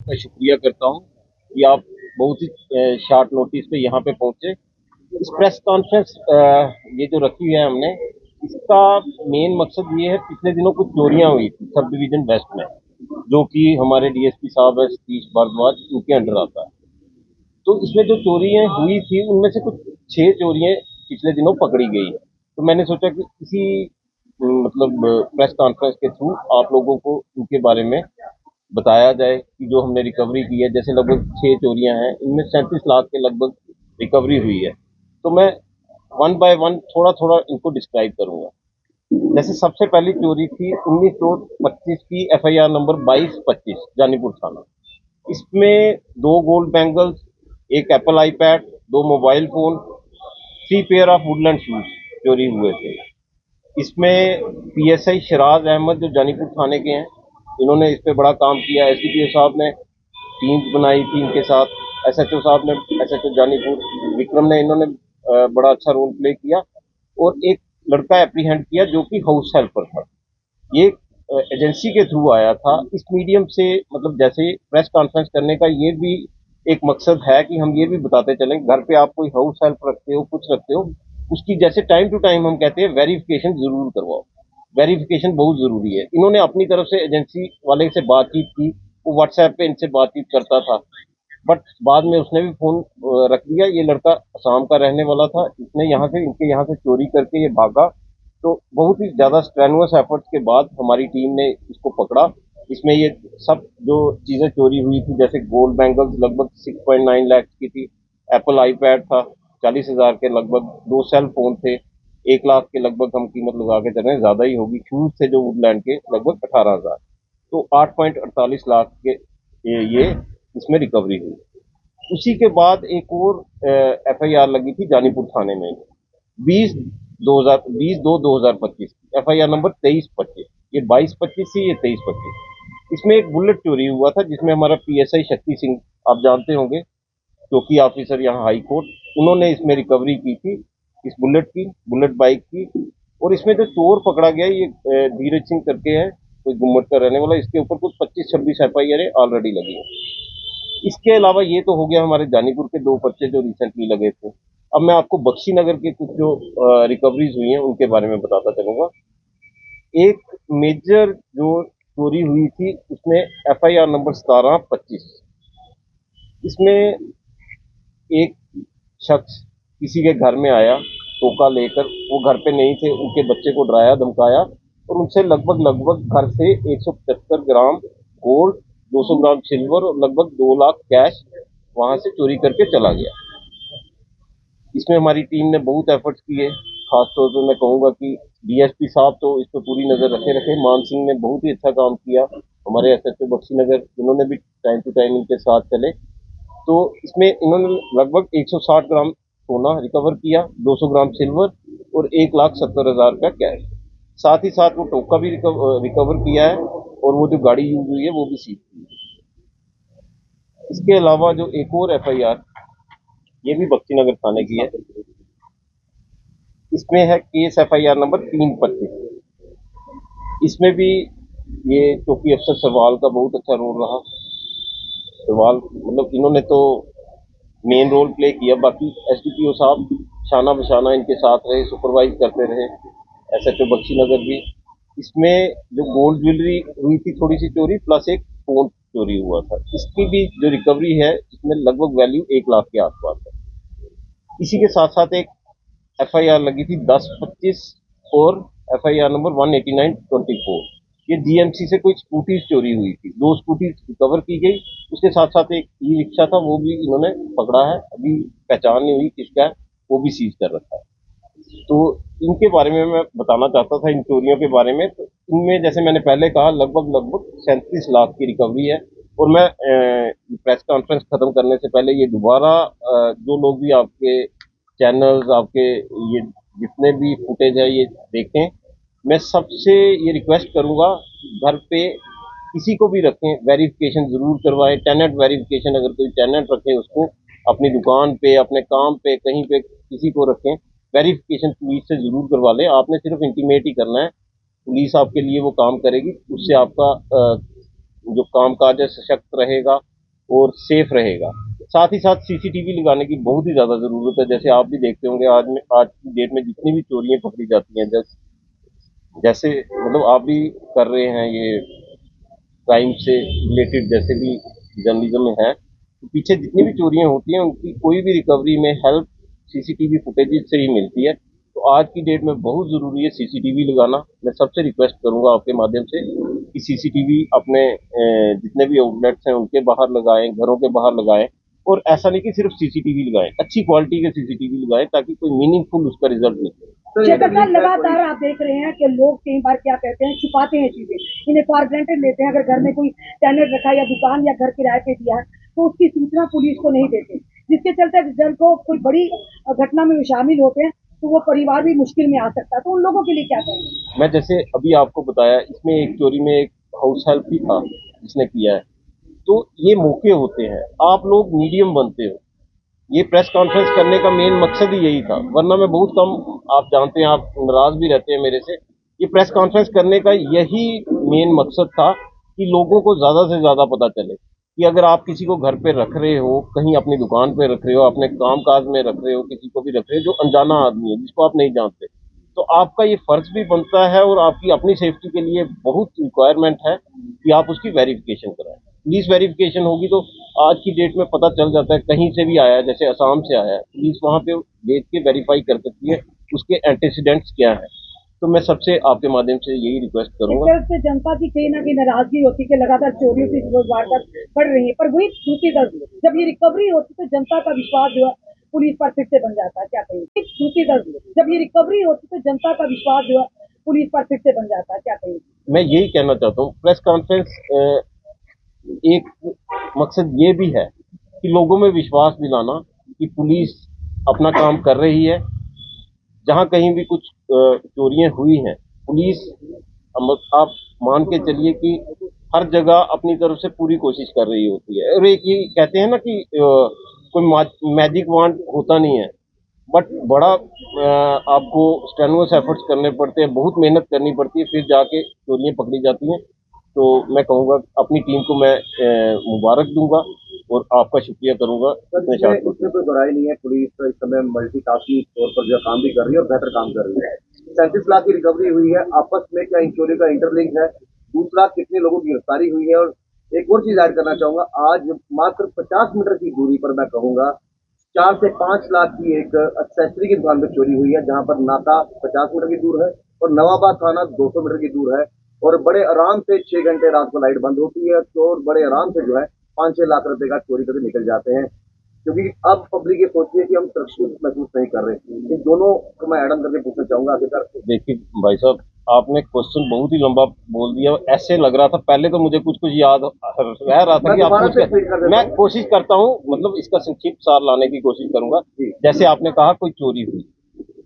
का शुक्रिया करता हूँ कि आप बहुत ही शॉर्ट नोटिस पे यहाँ पे पहुंचे। इस प्रेस कॉन्फ्रेंस ये जो रखी है हमने, इसका मेन मकसद ये है, पिछले दिनों कुछ चोरियां हुई थी सब डिवीजन वेस्ट में, जो कि हमारे डीएसपी साहब है सतीश भारद्वाज, उनके अंडर आता है। तो इसमें जो चोरियां हुई थी उनमें से कुछ 6 चोरियां पिछले दिनों पकड़ी गई। तो मैंने सोचा कि किसी मतलब प्रेस कॉन्फ्रेंस के थ्रू आप लोगों को इनके बारे में बताया जाए कि जो हमने रिकवरी की है। जैसे लगभग 6 चोरियां हैं, इनमें 37 लाख के लगभग रिकवरी हुई है। तो मैं वन बाय वन थोड़ा थोड़ा इनको डिस्क्राइब करूंगा। जैसे सबसे पहली चोरी थी 1925 की, एफआईआर नंबर 2225, जानीपुर थाना। इसमें 2 गोल्ड बैंगल्स, एक Apple iPad, 2 mobile phone, 3 pair of Woodland shoes चोरी हुए थे। इसमें पीएसआई शराज अहमद जो जानीपुर थाने के हैं, इन्होंने इस पे बड़ा काम किया। एसडीपीओ साहब ने टीम बनाई थी इनके साथ। एसएचओ साहब ने, एसएचओ जानीपुर विक्रम ने, इन्होंने बड़ा अच्छा रोल प्ले किया। और एक लड़का एप्रीहेंड किया जो कि हाउस हेल्पर था। ये एजेंसी के थ्रू आया था। इस मीडियम से मतलब जैसे प्रेस कॉन्फ्रेंस करने का ये भी एक मकसद है कि हम ये भी बताते चलें, घर पे आप कोई हाउस हेल्प रखते हो, कुछ रखते हो, उसकी जैसे टाइम टू टाइम हम कहते हैं वेरिफिकेशन जरूर करवाओ। वेरिफिकेशन बहुत जरूरी है। इन्होंने अपनी तरफ से एजेंसी वाले से बातचीत की, वो व्हाट्सएप पे इनसे बातचीत करता था, बट बाद में उसने भी फोन रख दिया। ये लड़का असम का रहने वाला था, इसने यहाँ से, इनके यहाँ से चोरी करके ये भागा। तो बहुत ही ज्यादा स्ट्रेनुअस एफर्ट्स के बाद हमारी टीम ने इसको पकड़ा। इसमें ये सब जो चीजें चोरी हुई थी, जैसे गोल्ड बैंगल्स लगभग 6.9 लाख की थी, एप्पल आईपैड था 40,000 के लगभग, 2 सेल फोन थे, 1 लाख के लगभग हम कीमत लगा के चल रहे हैं, ज्यादा ही होगी। शूज थे जो वुडलैंड के लगभग 18,000। तो 8.48 लाख के ये इसमें रिकवरी हुई। उसी के बाद एक और एफआईआर लगी थी जानीपुर थाने में, 20 2 2025 एफआईआर नंबर 2325। ये 2225 थी, ये 2325। इसमें एक बुलेट चोरी हुआ था, जिसमें हमारा पीएसआई शक्ति सिंह, आप जानते होंगे, चौकी ऑफिसर यहाँ हाई कोर्ट, उन्होंने इसमें रिकवरी की थी, इस बुलेट की, बुलेट बाइक की। और इसमें जो चोर पकड़ा गया, ये धीरज सिंह करके है, कोई गुम्मट का रहने वाला। इसके ऊपर कुछ 25-26 एफआईआर ऑलरेडी लगी है। इसके अलावा ये तो हो गया हमारे जानीपुर के 2 पर्चे जो रिसेंटली लगे थे। अब मैं आपको बख्शी नगर के कुछ जो रिकवरीज हुई हैं उनके बारे में बताता चलूंगा। एक मेजर जो चोरी हुई थी, उसमें एफआईआर नंबर 1725। इसमें एक शख्स किसी के घर में आया टोका लेकर, वो घर पे नहीं थे, उनके बच्चे को डराया धमकाया और उनसे लगभग लगभग घर से 175 ग्राम गोल्ड, 200 ग्राम सिल्वर और लगभग 2 लाख कैश वहां से चोरी करके चला गया। इसमें हमारी टीम ने बहुत एफर्ट्स किए। खासतौर पर मैं कहूंगा कि डीएसपी साहब तो इस पर पूरी नजर रखे मान सिंह ने बहुत ही अच्छा काम किया। हमारे एसएचओ बख्शी नगर, इन्होंने भी टाइम टू टाइम इनके साथ चले। तो इसमें इन्होंने लगभग 160 ग्राम सोना रिकवर किया, 200 ग्राम सिल्वर और 1,70,000 का कैश। साथ ही साथ वो टोका भी रिकवर किया है और वो जो गाड़ी यूज हुई है वो भी सीज की है। इसके अलावा जो एक और एफआईआर, ये भी बख्शी नगर थाने की है। इसमें है केस एफआईआर नंबर 325। इसमें भी ये चौकी अफसर सरवाल का बहुत अच्छा रोल रहा। सरवाल मतलब इन्होंने तो मेन रोल प्ले किया, बाकी एसडीपीओ साहब शाना बशाना इनके साथ रहे, सुपरवाइज करते रहे, एसएचओ बख्शी नगर भी। इसमें जो गोल्ड ज्वेलरी हुई थी थोड़ी सी चोरी, प्लस एक फोन चोरी हुआ था, इसकी भी जो रिकवरी है इसमें लगभग वैल्यू 1 लाख के आसपास है। इसी के साथ साथ एक एफआईआर लगी थी 1025 और एफआईआर नंबर 189/24। ये जीएमसी से कोई स्कूटी चोरी हुई थी, 2 स्कूटी रिकवर की गई। उसके साथ साथ एक ई रिक्शा था, वो भी इन्होंने पकड़ा है, अभी पहचान नहीं हुई किसका है, वो भी सीज कर रखा है। तो इनके बारे में मैं बताना चाहता था, इन चोरियों के बारे में। तो इनमें जैसे मैंने पहले कहा, लगभग लगभग 37 लाख की रिकवरी है। और मैं प्रेस कॉन्फ्रेंस खत्म करने से पहले ये दोबारा जो लोग भी आपके चैनल्स, आपके ये जितने भी फुटेज है ये देखें, मैं सबसे ये रिक्वेस्ट करूंगा, घर पे किसी को भी रखें, वेरिफिकेशन जरूर करवाएं। टेनेंट वेरिफिकेशन, अगर कोई टेनेंट रखे उसको अपनी दुकान पे, अपने काम पे, कहीं पे किसी को रखें, वेरिफिकेशन पुलिस से जरूर करवा लें। आपने सिर्फ इंटीमेट ही करना है, पुलिस आपके लिए वो काम करेगी। उससे आपका जो काम काज है सशक्त रहेगा, और सेफ रहेगा। साथ ही साथ सीसीटीवी लगाने की बहुत ही ज़्यादा ज़रूरत है। जैसे आप भी देखते होंगे आज की डेट में जितनी भी चोरियां पकड़ी जाती हैं, जैसे मतलब आप भी कर रहे हैं ये क्राइम से रिलेटेड जैसे भी जर्नलिज्म में है, तो पीछे जितनी भी चोरियां होती हैं उनकी कोई भी रिकवरी में हेल्प सीसीटीवी फुटेज से ही मिलती है। तो आज की डेट में बहुत ज़रूरी है सीसीटीवी लगाना। मैं सबसे रिक्वेस्ट करूंगा आपके माध्यम से कि सीसीटीवी अपने जितने भी आउटलेट्स हैं उनके बाहर लगाएं, घरों के बाहर लगाएं। और ऐसा नहीं कि सिर्फ सीसीटीवी लगाएं, अच्छी क्वालिटी के सीसीटीवी लगाएं ताकि कोई मीनिंगफुल उसका रिजल्ट निकले। तो लगातार आप देख रहे हैं कि लोग कई बार क्या कहते हैं, छुपाते हैं चीजें, इन्हें फॉर ग्रांटेड लेते हैं। अगर घर में कोई टेनेंट रखा या दुकान या घर किराए पे दिया है तो उसकी सूचना पुलिस को नहीं देते, जिसके चलते जब को कोई बड़ी घटना में शामिल होते हैं तो वो परिवार भी मुश्किल में आ सकता है। तो उन लोगों के लिए क्या करें? मैं जैसे अभी आपको बताया, इसमें एक चोरी में एक हाउस हेल्प भी था जिसने किया है। तो ये मौके होते हैं, आप लोग मीडियम बनते हो। ये प्रेस कॉन्फ्रेंस करने का मेन मकसद ही यही था, वरना मैं बहुत कम, आप जानते हैं, आप नाराज भी रहते हैं मेरे से। ये प्रेस कॉन्फ्रेंस करने का यही मेन मकसद था कि लोगों को ज्यादा से ज्यादा पता चले कि अगर आप किसी को घर पे रख रहे हो, कहीं अपनी दुकान पे रख रहे हो, अपने काम काज में रख रहे हो, किसी को भी रख रहे हो जो अनजाना आदमी है जिसको आप नहीं जानते, तो आपका ये फर्ज भी बनता है और आपकी अपनी सेफ्टी के लिए बहुत रिक्वायरमेंट है कि आप उसकी वेरिफिकेशन कराएं। पुलिस वेरिफिकेशन होगी तो आज की डेट में पता चल जाता है, कहीं से भी आया है, जैसे असम से आया है, पुलिस वहां पे देख के वेरीफाई कर सकती है उसके एंटीसीडेंट्स क्या है। तो मैं सबसे आपके माध्यम से यही रिक्वेस्ट करूंगा। से जनता की कहीं ना कहीं नाराजगी होती है कि लगातार चोरियों की वारदात बढ़ रही है, पर वही दूसरी तरफ जब ये रिकवरी होती है तो जनता का विश्वास जो है पुलिस पर फिर से बन जाता है। क्या कहेंगे? दूसरी तरफ जब ये रिकवरी होती है तो जनता का विश्वास जो है पुलिस पर फिर से बन जाता है। क्या कहेंगे? मैं यही कहना चाहता हूँ, प्रेस कॉन्फ्रेंस एक मकसद ये भी है कि लोगों में विश्वास दिलाना कि पुलिस अपना काम कर रही है। जहां कहीं भी कुछ चोरियां हुई हैं, पुलिस, आप मान के चलिए कि हर जगह अपनी तरफ से पूरी कोशिश कर रही होती है। और एक ये कहते हैं ना कि कोई मैजिक वांड होता नहीं है, बट बड़ा आपको स्ट्रेनुअस एफर्ट्स करने पड़ते हैं, बहुत मेहनत करनी पड़ती है, फिर जाके चोरियां पकड़ी जाती हैं। तो मैं कहूँगा अपनी टीम को मैं मुबारक दूंगा और आपका शुक्रिया करूंगा। इसमें कोई बुराई नहीं है, पुलिस तो इस समय मल्टीटास्किंग तौर पर जो काम भी कर रही है और बेहतर काम कर रही है। 37 लाख की रिकवरी हुई है, आपस में क्या इन चोरी का इंटरलिंक है? दूसरा, कितने लोगों की गिरफ्तारी हुई है? और एक और चीज ऐड करना चाहूंगा, आज मात्र 50 मीटर की दूरी पर मैं कहूंगा 4 से 5 लाख की एक एक्सेसरी की दुकान पर चोरी हुई है, जहां पर नाका 50 मीटर की दूर है और नवाबाद थाना 200 मीटर की दूर है। और बड़े आराम से 6 घंटे रात को लाइट बंद होती है, चोर बड़े आराम से जो है 5-6 लाख रुपए का चोरी करके निकल जाते हैं। क्योंकि अब पब्लिक ये सोचती है कि हम सुरक्षित महसूस नहीं कर रहे। इन दोनों को मैं ऐडम करके पूछना चाहूंगा आखिरकार। देखिए भाई साहब, आपने क्वेश्चन बहुत ही लंबा बोल दिया, ऐसे लग रहा था पहले तो मुझे कुछ कुछ याद रह रहा था कि आप कुछ, मैं कोशिश करता हूँ, मतलब इसका संक्षिप्त सार लाने की कोशिश करूंगा। जैसे आपने कहा कोई चोरी हुई,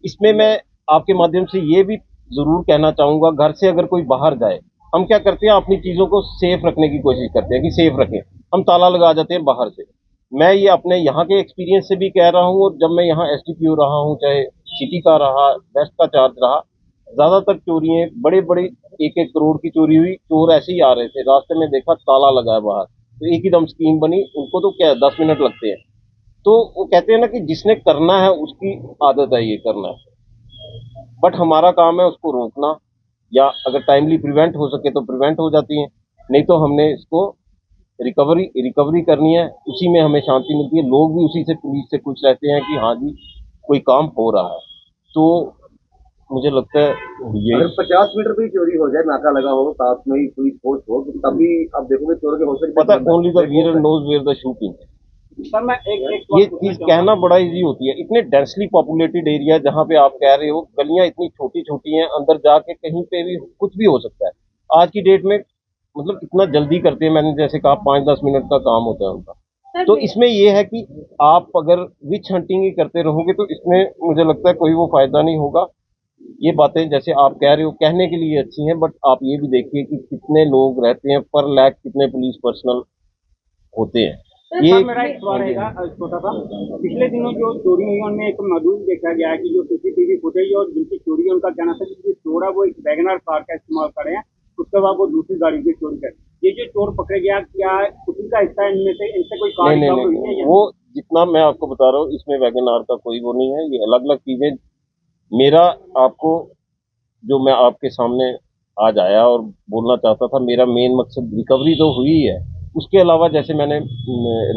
इसमें मैं आपके माध्यम से ये भी जरूर कहना चाहूंगा, घर से अगर कोई बाहर जाए, हम क्या करते हैं, अपनी चीजों को सेफ रखने की कोशिश करते हैं कि सेफ रखें, हम ताला लगा जाते हैं बाहर से। मैं ये अपने यहाँ के एक्सपीरियंस से भी कह रहा हूँ, और जब मैं यहाँ एसडीपीओ रहा हूँ, चाहे सिटी का रहा, वेस्ट का चार्ज रहा, ज्यादातर चोरियां बड़े बड़े 1-1 करोड़ की चोरी हुई। चोर ऐसे ही आ रहे थे, रास्ते में देखा ताला लगा है बाहर, तो एक ही दम स्कीम बनी, उनको तो क्या 10 मिनट लगते हैं। तो वो कहते हैं ना कि जिसने करना है उसकी आदत है ये करना है, बट हमारा काम है उसको रोकना, या अगर टाइमली प्रिवेंट हो सके तो प्रिवेंट हो जाती है, नहीं तो हमने इसको रिकवरी रिकवरी करनी है, उसी में हमें शांति मिलती है। लोग भी उसी से, पुलिस से खुश रहते हैं कि हाँ जी कोई काम हो रहा है। तो मुझे लगता है ये, अगर 50 मीटर पे चोरी हो जाए, नाका लगा हो, साथ में ही पुलिस फोर्स हो, तो तभी आप देखोगे चोरों के हौसले पता only the wearer knows where the shoe pinch. Sir मैं एक ये चीज कहना बड़ा इजी होती है, इतने डेंसली पॉपुलेटेड एरिया जहाँ पे आप कह रहे हो, गलियां इतनी छोटी छोटी हैं, अंदर जाके कहीं पे भी कुछ भी हो सकता है। आज की डेट में मतलब इतना जल्दी करते हैं, मैंने जैसे कहा 5-10 मिनट का काम होता है उनका। तो इसमें ये है कि आप अगर विच हंटिंग ही करते रहोगे तो इसमें मुझे लगता है कोई वो फायदा नहीं होगा। ये बातें जैसे आप कह रहे हो कहने के लिए अच्छी हैं, बट आप ये भी देखिए कि कितने लोग रहते हैं, पर लैख कितने पुलिस पर्सनल होते हैं। ये मेरा एक सवाल रहेगा छोटा सा, पिछले दिनों जो चोरी हुई उनमें एक मौजूद देखा गया है कि जो सीसीटीवी फुटेज और जिनकी चोरी है उनका कहना था कि जो चोर है वो एक वैगनर कार का इस्तेमाल कर रहे हैं, उसके बाद वो दूसरी गाड़ी की चोरी कर रहे हैं। ये जो चोर पकड़े गया, क्या उसी का हिस्सा है इनमें से, इनसे कोई कार नहीं नहीं रिकवर हुई नहीं है नहीं, या वो जितना मैं आपको बता रहा हूँ इसमें वैगन आर का कोई वो नहीं है, ये अलग अलग चीजें। मेरा आपको जो मैं आपके सामने आज आया और बोलना चाहता था, मेरा मेन मकसद रिकवरी तो हुई है, उसके अलावा जैसे मैंने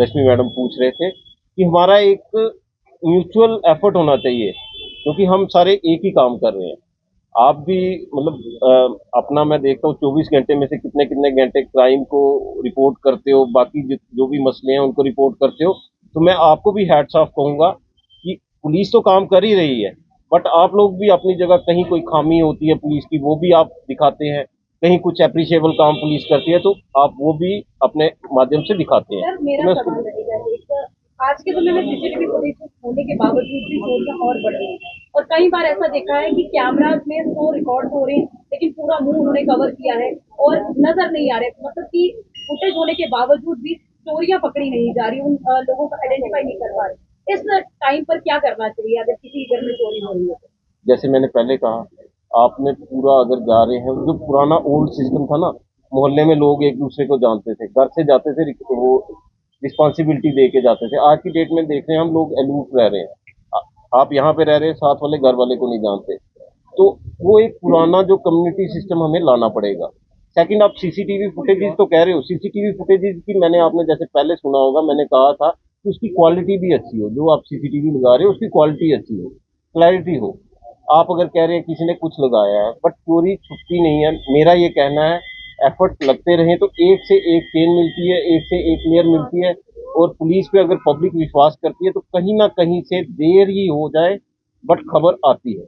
रश्मि मैडम पूछ रहे थे कि हमारा एक म्यूचुअल एफर्ट होना चाहिए, क्योंकि हम सारे एक ही काम कर रहे हैं। आप भी मतलब अपना मैं देखता हूँ 24 घंटे में से कितने कितने घंटे क्राइम को रिपोर्ट करते हो, बाकी जो भी मसले हैं उनको रिपोर्ट करते हो। तो मैं आपको भी हैट्स ऑफ कहूंगा कि पुलिस तो काम कर ही रही है, बट आप लोग भी अपनी जगह कहीं कोई खामी होती है पुलिस की वो भी आप दिखाते हैं, कहीं कुछ अप्रिशिएबल काम पुलिस करती है तो आप वो भी अपने माध्यम से दिखाते हैं। सर तो मेरा मैं सवाल उसको रहेगा एक, आज के समय में सीसीटीवी फुटेज होने के बावजूद भी चोरियां और बढ़ रही हैं और कई बार ऐसा देखा है कि कैमराज में तो रिकॉर्ड हो रहे हैं लेकिन पूरा मुंह उन्होंने कवर किया है और नजर नहीं आ रहे, मतलब कि फुटेज होने के बावजूद भी चोरियां पकड़ी नहीं जा रही, उन लोगों को आइडेंटिफाई नहीं कर पा रहे। इस टाइम पर क्या करना चाहिए अगर किसी घर में चोरी हो रही है तो? जैसे मैंने पहले कहा, आपने पूरा अगर जा रहे हैं, जो पुराना ओल्ड सिस्टम था ना, मोहल्ले में लोग एक दूसरे को जानते थे, घर से जाते थे, वो रिस्पॉन्सिबिलिटी दे के जाते थे। आज की डेट में देख रहे हैं हम लोग अलूफ रह रहे हैं। आप यहाँ पे रह रहे हैं, साथ वाले घर वाले को नहीं जानते। तो वो एक पुराना जो कम्युनिटी सिस्टम हमें लाना पड़ेगा। सेकंड, आप सीसीटीवी फुटेजेस तो कह रहे हो, सीसीटीवी फुटेजेस की मैंने आपने जैसे पहले सुना होगा, मैंने कहा था कि उसकी क्वालिटी भी अच्छी हो, जो आप सीसीटीवी लगा रहे हो उसकी क्वालिटी अच्छी हो, क्लैरिटी हो। आप अगर कह रहे हैं किसी ने कुछ लगाया है, बट चोरी छुपती नहीं है। मेरा ये कहना है एफर्ट लगते रहें तो एक से एक चेन मिलती है, एक से एक लेयर मिलती है। और पुलिस पे अगर पब्लिक विश्वास करती है तो कहीं ना कहीं से देर ही हो जाए बट खबर आती है।